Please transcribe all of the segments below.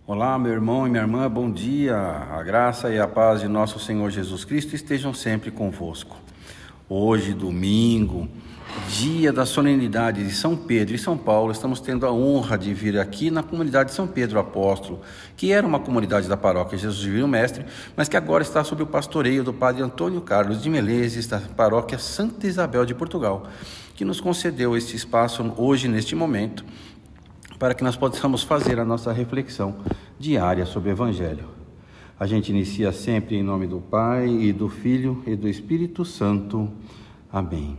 Olá, meu irmão e minha irmã, bom dia. A graça e a paz de nosso Senhor Jesus Cristo estejam sempre convosco. Hoje, domingo, dia da solenidade de São Pedro e São Paulo, estamos tendo a honra de vir aqui na comunidade de São Pedro Apóstolo, que era uma comunidade da paróquia Jesus Divino Mestre, mas que agora está sob o pastoreio do Padre Antônio Carlos de Menezes, da paróquia Santa Isabel de Portugal, que nos concedeu este espaço hoje, neste momento, para que nós possamos fazer a nossa reflexão diária sobre o Evangelho. A gente inicia sempre em nome do Pai, e do Filho, e do Espírito Santo. Amém.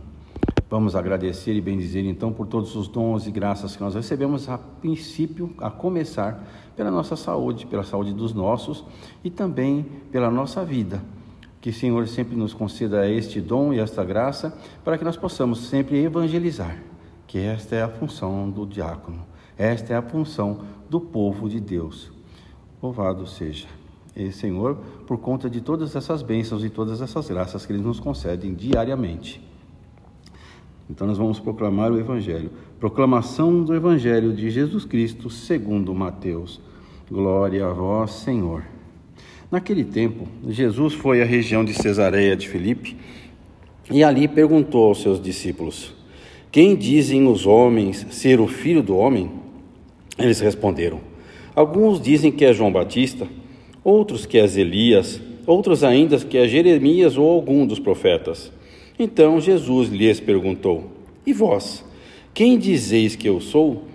Vamos agradecer e bendizer então por todos os dons e graças que nós recebemos, a princípio, a começar pela nossa saúde, pela saúde dos nossos e também pela nossa vida. Que o Senhor sempre nos conceda este dom e esta graça para que nós possamos sempre evangelizar, que esta é a função do diácono. Esta é a função do povo de Deus. Louvado seja o Senhor por conta de todas essas bênçãos e todas essas graças que Ele nos concedem diariamente. Então nós vamos proclamar o Evangelho. Proclamação do Evangelho de Jesus Cristo segundo Mateus. Glória a vós, Senhor. Naquele tempo, Jesus foi à região de Cesareia de Filipe e ali perguntou aos seus discípulos: quem dizem os homens ser o Filho do Homem? Eles responderam: alguns dizem que é João Batista, outros que é Elias, outros ainda que é Jeremias ou algum dos profetas. Então Jesus lhes perguntou: e vós, quem dizeis que eu sou?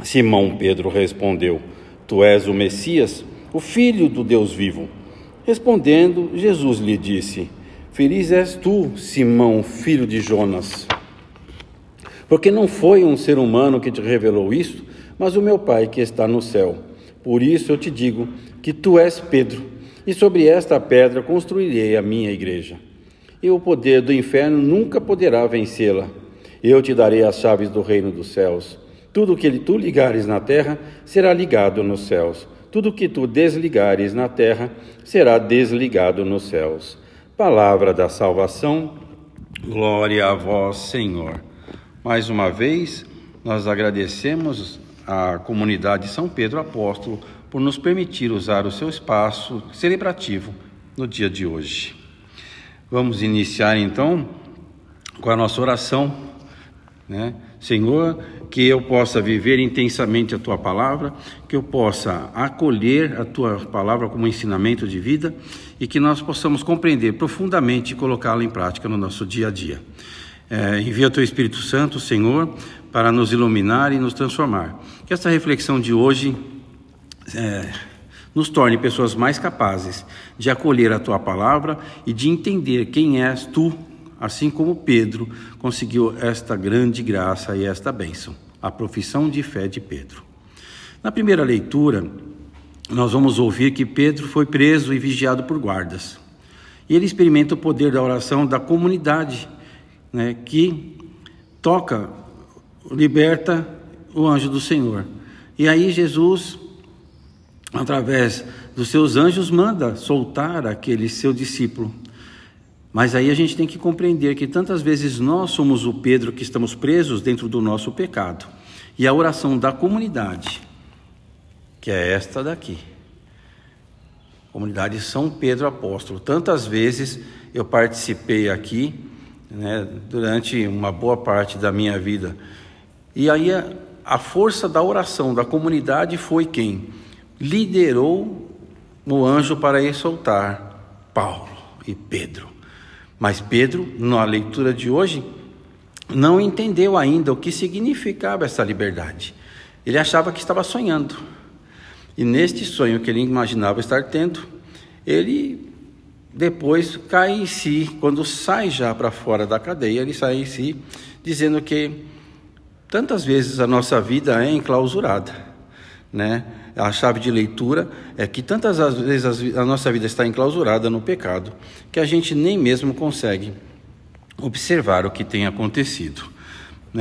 Simão Pedro respondeu: tu és o Messias, o Filho do Deus vivo. Respondendo, Jesus lhe disse: feliz és tu, Simão, filho de Jonas, porque não foi um ser humano que te revelou isso, mas o meu Pai que está no céu. Por isso eu te digo que tu és Pedro, e sobre esta pedra construirei a minha igreja. E o poder do inferno nunca poderá vencê-la. Eu te darei as chaves do reino dos céus. Tudo que tu ligares na terra será ligado nos céus. Tudo que tu desligares na terra será desligado nos céus. Palavra da salvação. Glória a vós, Senhor. Mais uma vez, nós agradecemos à comunidade São Pedro Apóstolo por nos permitir usar o seu espaço celebrativo no dia de hoje. Vamos iniciar então com a nossa oração, Senhor, que eu possa viver intensamente a Tua Palavra, que eu possa acolher a Tua Palavra como ensinamento de vida e que nós possamos compreender profundamente e colocá-la em prática no nosso dia a dia. Envia o Teu Espírito Santo, Senhor, para nos iluminar e nos transformar. Que essa reflexão de hoje nos torne pessoas mais capazes de acolher a Tua Palavra e de entender quem és Tu, assim como Pedro conseguiu esta grande graça e esta bênção, a profissão de fé de Pedro. Na primeira leitura, nós vamos ouvir que Pedro foi preso e vigiado por guardas. E ele experimenta o poder da oração da comunidade, que toca, liberta o anjo do Senhor. E aí Jesus, através dos seus anjos, manda soltar aquele seu discípulo. Mas aí a gente tem que compreender que tantas vezes nós somos o Pedro que estamos presos dentro do nosso pecado. E a oração da comunidade, que é esta daqui, comunidade São Pedro Apóstolo. Tantas vezes eu participei aqui, durante uma boa parte da minha vida. E aí a força da oração da comunidade foi quem liderou o anjo para ir soltar Paulo e Pedro. Mas Pedro, na leitura de hoje, não entendeu ainda o que significava essa liberdade. Ele achava que estava sonhando. E neste sonho que ele imaginava estar tendo, ele depois cai em si. Quando sai já para fora da cadeia, ele sai em si, dizendo que tantas vezes a nossa vida é enclausurada, A chave de leitura é que tantas vezes a nossa vida está enclausurada no pecado, que a gente nem mesmo consegue observar o que tem acontecido.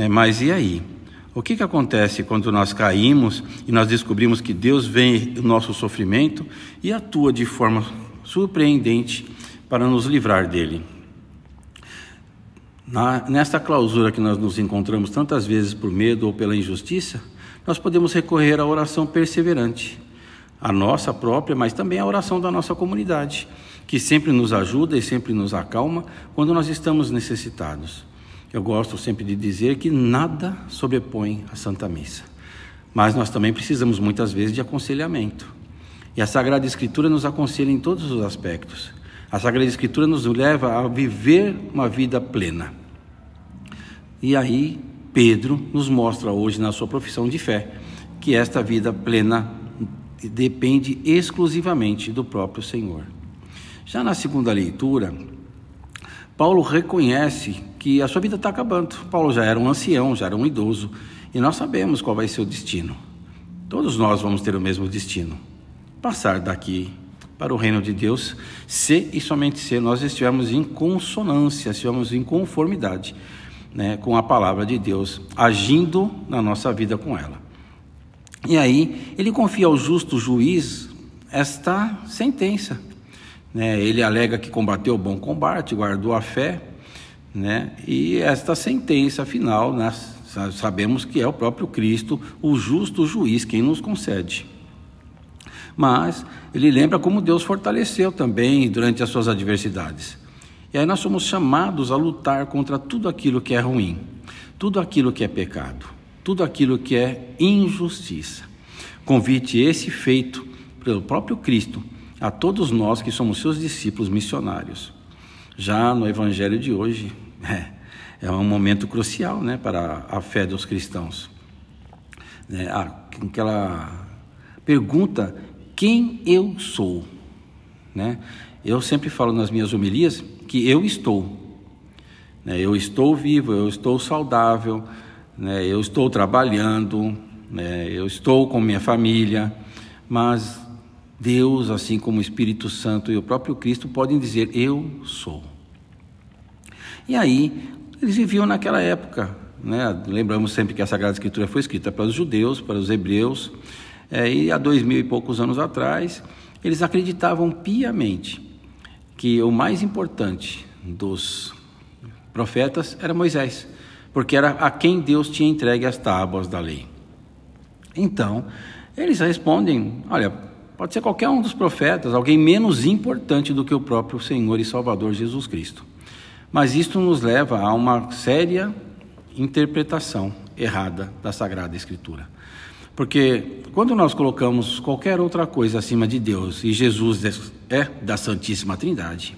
Mas e aí? O que acontece quando nós caímos e nós descobrimos que Deus vê o nosso sofrimento e atua de forma surpreendente para nos livrar dele? Nesta clausura que nós nos encontramos tantas vezes por medo ou pela injustiça, nós podemos recorrer à oração perseverante. a nossa própria, mas também a oração da nossa comunidade, que sempre nos ajuda e sempre nos acalma quando nós estamos necessitados. Eu gosto sempre de dizer que nada sobrepõe a Santa Missa, mas nós também precisamos muitas vezes de aconselhamento. E a Sagrada Escritura nos aconselha em todos os aspectos. A Sagrada Escritura nos leva a viver uma vida plena. E aí Pedro nos mostra hoje na sua profissão de fé que esta vida plena depende exclusivamente do próprio Senhor. Já na segunda leitura, Paulo reconhece que a sua vida está acabando. Paulo já era um ancião, já era um idoso, e nós sabemos qual vai ser o destino. Todos nós vamos ter o mesmo destino: passar daqui para o reino de Deus, se e somente se nós estivermos em consonância, estivermos em conformidade, com a palavra de Deus, agindo na nossa vida com ela. E aí ele confia ao justo juiz esta sentença. Ele alega que combateu o bom combate, guardou a fé, e esta sentença final, nós sabemos que é o próprio Cristo, o justo juiz, quem nos concede. Mas ele lembra como Deus fortaleceu também durante as suas adversidades. E aí nós somos chamados a lutar contra tudo aquilo que é ruim, tudo aquilo que é pecado, tudo aquilo que é injustiça. Convite esse feito pelo próprio Cristo a todos nós que somos seus discípulos missionários. Já no Evangelho de hoje, é um momento crucial, para a fé dos cristãos. Aquela pergunta: quem eu sou? Eu sempre falo nas minhas homilias que eu estou. Eu estou vivo, eu estou saudável, eu estou trabalhando, eu estou com minha família, mas Deus, assim como o Espírito Santo e o próprio Cristo, podem dizer: eu sou. E aí, eles viviam naquela época, Lembramos sempre que a Sagrada Escritura foi escrita para os judeus, para os hebreus, e há 2000 e poucos anos atrás, eles acreditavam piamente que o mais importante dos profetas era Moisés, porque era a quem Deus tinha entregue as tábuas da lei. Então, eles respondem: olha, pode ser qualquer um dos profetas, alguém menos importante do que o próprio Senhor e Salvador Jesus Cristo. Mas isto nos leva a uma séria interpretação errada da Sagrada Escritura. Porque quando nós colocamos qualquer outra coisa acima de Deus, e Jesus é da Santíssima Trindade,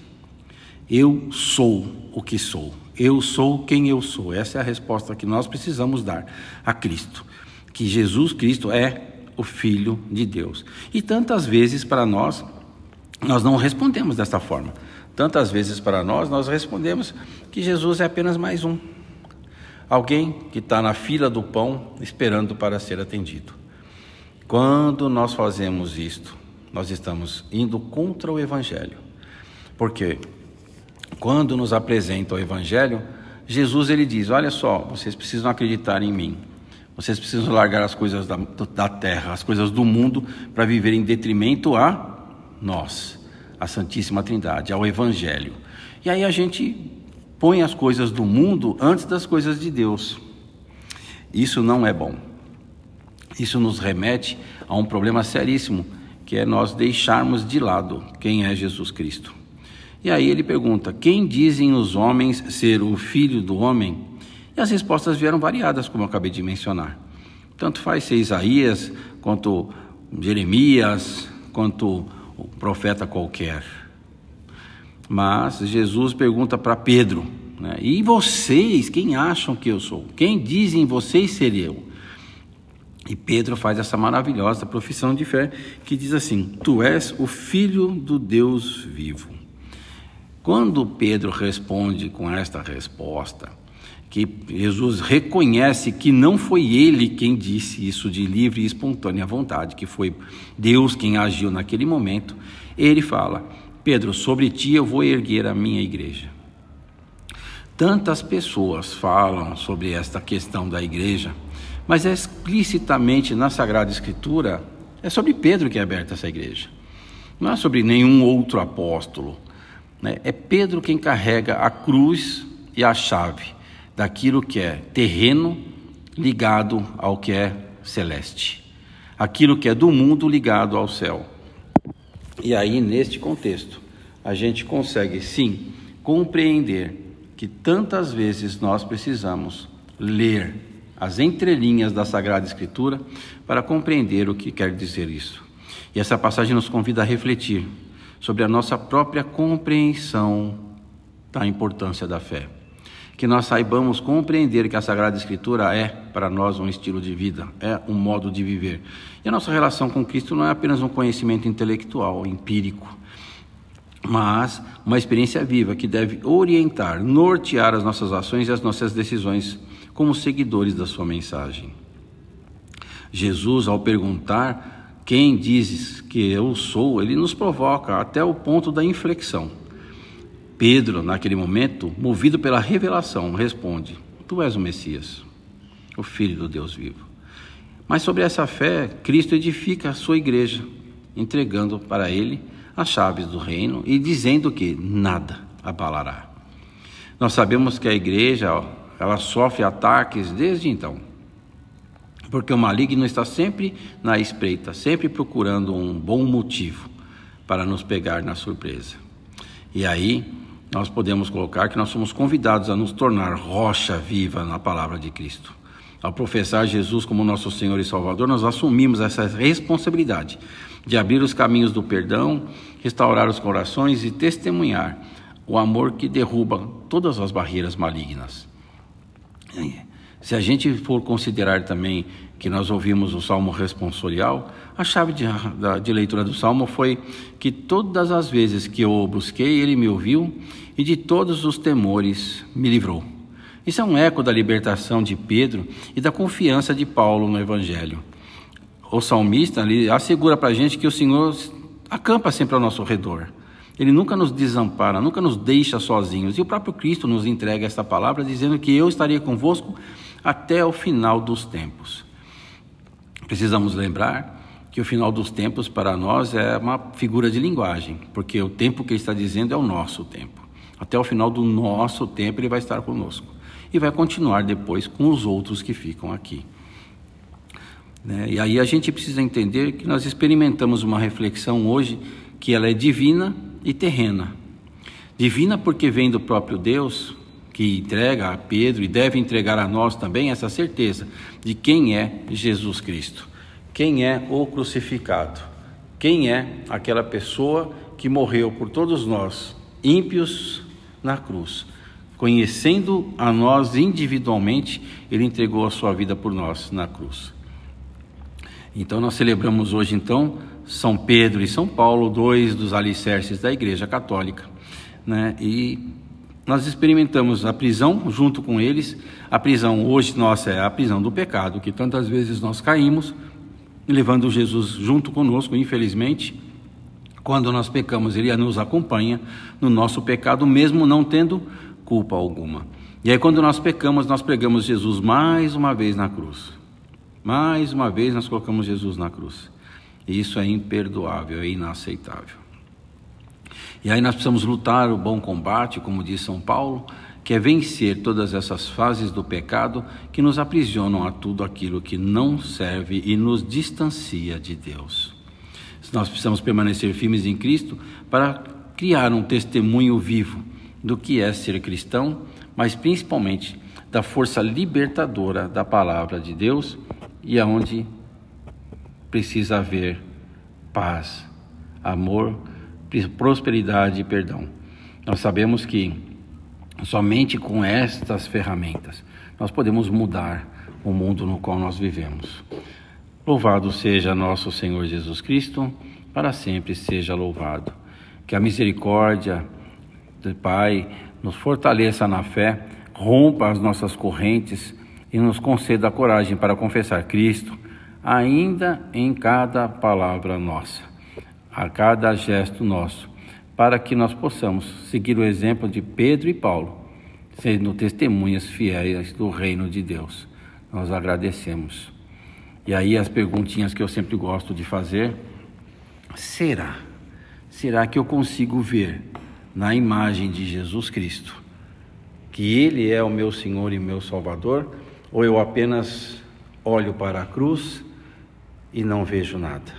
eu sou o que sou, eu sou quem eu sou. Essa é a resposta que nós precisamos dar a Cristo, que Jesus Cristo é o Filho de Deus. E tantas vezes para nós não respondemos desta forma. Tantas vezes para nós respondemos que Jesus é apenas mais um. Alguém que está na fila do pão esperando para ser atendido. Quando nós fazemos isto, nós estamos indo contra o Evangelho. Porque quando nos apresenta o Evangelho, Jesus ele diz: olha só, vocês precisam acreditar em mim. Vocês precisam largar as coisas da terra, as coisas do mundo, para viver em detrimento a nós, a Santíssima Trindade, ao Evangelho. E aí a gente põe as coisas do mundo antes das coisas de Deus. Isso não é bom. Isso nos remete a um problema seríssimo, que é nós deixarmos de lado quem é Jesus Cristo. E aí ele pergunta: quem dizem os homens ser o Filho do Homem? E as respostas vieram variadas, como eu acabei de mencionar. Tanto faz ser Isaías, quanto Jeremias, quanto o profeta qualquer. Mas Jesus pergunta para Pedro, e vocês, quem acham que eu sou? Quem dizem vocês ser eu? E Pedro faz essa maravilhosa profissão de fé, que diz assim: tu és o Filho do Deus vivo. Quando Pedro responde com esta resposta, que Jesus reconhece que não foi ele quem disse isso de livre e espontânea vontade, que foi Deus quem agiu naquele momento, ele fala: Pedro, sobre ti eu vou erguer a minha igreja. Tantas pessoas falam sobre esta questão da igreja, mas explicitamente na Sagrada Escritura é sobre Pedro que é aberta essa igreja. Não é sobre nenhum outro apóstolo. É Pedro quem carrega a cruz e a chave daquilo que é terreno ligado ao que é celeste. aquilo que é do mundo ligado ao céu. E aí, neste contexto, a gente consegue sim compreender que tantas vezes nós precisamos ler as entrelinhas da Sagrada Escritura para compreender o que quer dizer isso. E essa passagem nos convida a refletir sobre a nossa própria compreensão da importância da fé. Que nós saibamos compreender que a Sagrada Escritura é para nós um estilo de vida, é um modo de viver. E a nossa relação com Cristo não é apenas um conhecimento intelectual, empírico, mas uma experiência viva que deve orientar, nortear as nossas ações e as nossas decisões como seguidores da sua mensagem. Jesus, ao perguntar quem dizes que eu sou, ele nos provoca até o ponto da inflexão. Pedro, naquele momento, movido pela revelação, responde: tu és o Messias, o Filho do Deus vivo. Mas sobre essa fé, Cristo edifica a sua igreja, entregando para ele as chaves do reino e dizendo que nada abalará. Nós sabemos que a igreja, ela sofre ataques desde então, porque o maligno está sempre na espreita, sempre procurando um bom motivo para nos pegar na surpresa. E aí nós podemos colocar que nós somos convidados a nos tornar rocha viva na palavra de Cristo. Ao professar Jesus como nosso Senhor e Salvador, nós assumimos essa responsabilidade de abrir os caminhos do perdão, restaurar os corações e testemunhar o amor que derruba todas as barreiras malignas. Se a gente for considerar também que nós ouvimos o Salmo responsorial, a chave de leitura do Salmo foi que todas as vezes que eu o busquei, ele me ouviu e de todos os temores me livrou. Isso é um eco da libertação de Pedro e da confiança de Paulo no Evangelho. O salmista ali assegura para a gente que o Senhor acampa sempre ao nosso redor. Ele nunca nos desampara, nunca nos deixa sozinhos. E o próprio Cristo nos entrega essa palavra dizendo que eu estarei convosco até o final dos tempos. Precisamos lembrar que o final dos tempos para nós é uma figura de linguagem, porque o tempo que ele está dizendo é o nosso tempo. Até o final do nosso tempo ele vai estar conosco e vai continuar depois com os outros que ficam aqui. E aí a gente precisa entender que nós experimentamos uma reflexão hoje que ela é divina e terrena. Divina porque vem do próprio Deus, que entrega a Pedro e deve entregar a nós também essa certeza de quem é Jesus Cristo, quem é o crucificado, quem é aquela pessoa que morreu por todos nós, ímpios, na cruz. Conhecendo a nós individualmente, ele entregou a sua vida por nós na cruz. Então nós celebramos hoje então São Pedro e São Paulo, dois dos alicerces da Igreja Católica, E nós experimentamos a prisão junto com eles. A prisão hoje nossa é a prisão do pecado, que tantas vezes nós caímos, levando Jesus junto conosco, infelizmente. Quando nós pecamos, ele nos acompanha no nosso pecado, mesmo não tendo culpa alguma. E aí quando nós pecamos, nós pregamos Jesus mais uma vez na cruz. Mais uma vez nós colocamos Jesus na cruz. E isso é imperdoável, é inaceitável. E aí nós precisamos lutar o bom combate, como diz São Paulo, que é vencer todas essas fases do pecado que nos aprisionam a tudo aquilo que não serve e nos distancia de Deus. Nós precisamos permanecer firmes em Cristo para criar um testemunho vivo do que é ser cristão, mas principalmente da força libertadora da palavra de Deus, e aonde precisa haver paz, amor, prosperidade e perdão. Nós sabemos que somente com estas ferramentas nós podemos mudar o mundo no qual nós vivemos. Louvado seja nosso Senhor Jesus Cristo, para sempre seja louvado. Que a misericórdia do Pai nos fortaleça na fé, rompa as nossas correntes e nos conceda a coragem para confessar Cristo, ainda em cada palavra nossa, a cada gesto nosso, para que nós possamos seguir o exemplo de Pedro e Paulo, sendo testemunhas fiéis do reino de Deus. Nós agradecemos. E aí as perguntinhas que eu sempre gosto de fazer: será que eu consigo ver na imagem de Jesus Cristo que Ele é o meu Senhor e meu Salvador? Ou eu apenas olho para a cruz e não vejo nada.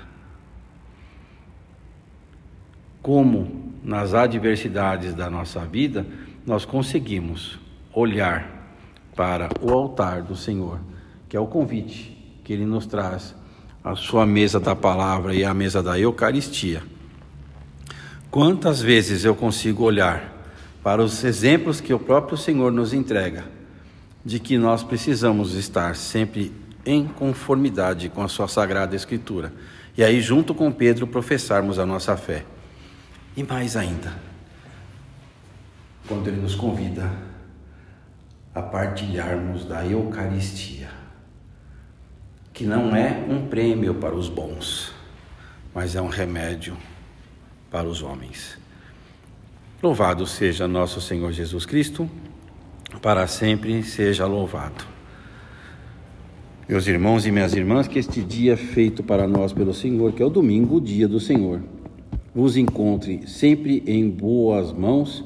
Como nas adversidades da nossa vida, nós conseguimos olhar para o altar do Senhor, que é o convite que Ele nos traz, a sua mesa da palavra e a mesa da Eucaristia. Quantas vezes eu consigo olhar para os exemplos que o próprio Senhor nos entrega, de que nós precisamos estar sempre em conformidade com a sua Sagrada Escritura, e aí junto com Pedro professarmos a nossa fé. E mais ainda, quando Ele nos convida a partilharmos da Eucaristia, que não é um prêmio para os bons, mas é um remédio para os homens. Louvado seja nosso Senhor Jesus Cristo, para sempre seja louvado. Meus irmãos e minhas irmãs, que este dia feito para nós pelo Senhor, que é o domingo, o dia do Senhor, vos encontre sempre em boas mãos.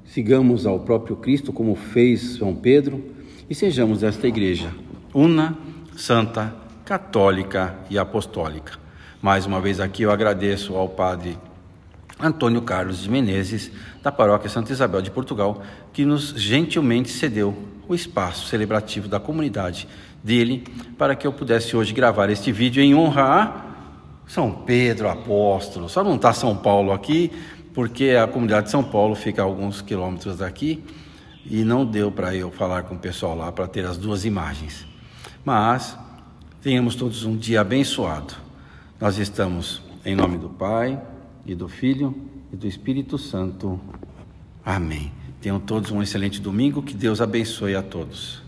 Sigamos ao próprio Cristo como fez São Pedro e sejamos esta igreja una, santa, católica e apostólica. Mais uma vez aqui eu agradeço ao Padre Antônio Carlos de Menezes, da Paróquia Santa Isabel de Portugal, que nos gentilmente cedeu o espaço celebrativo da comunidade dele, para que eu pudesse hoje gravar este vídeo em honra a São Pedro Apóstolo. Só não está São Paulo aqui, porque a comunidade de São Paulo fica a alguns quilômetros daqui, e não deu para eu falar com o pessoal lá, para ter as duas imagens. Mas tenhamos todos um dia abençoado. Nós estamos em nome do Pai, e do Filho, e do Espírito Santo. Amém. Tenham todos um excelente domingo, que Deus abençoe a todos.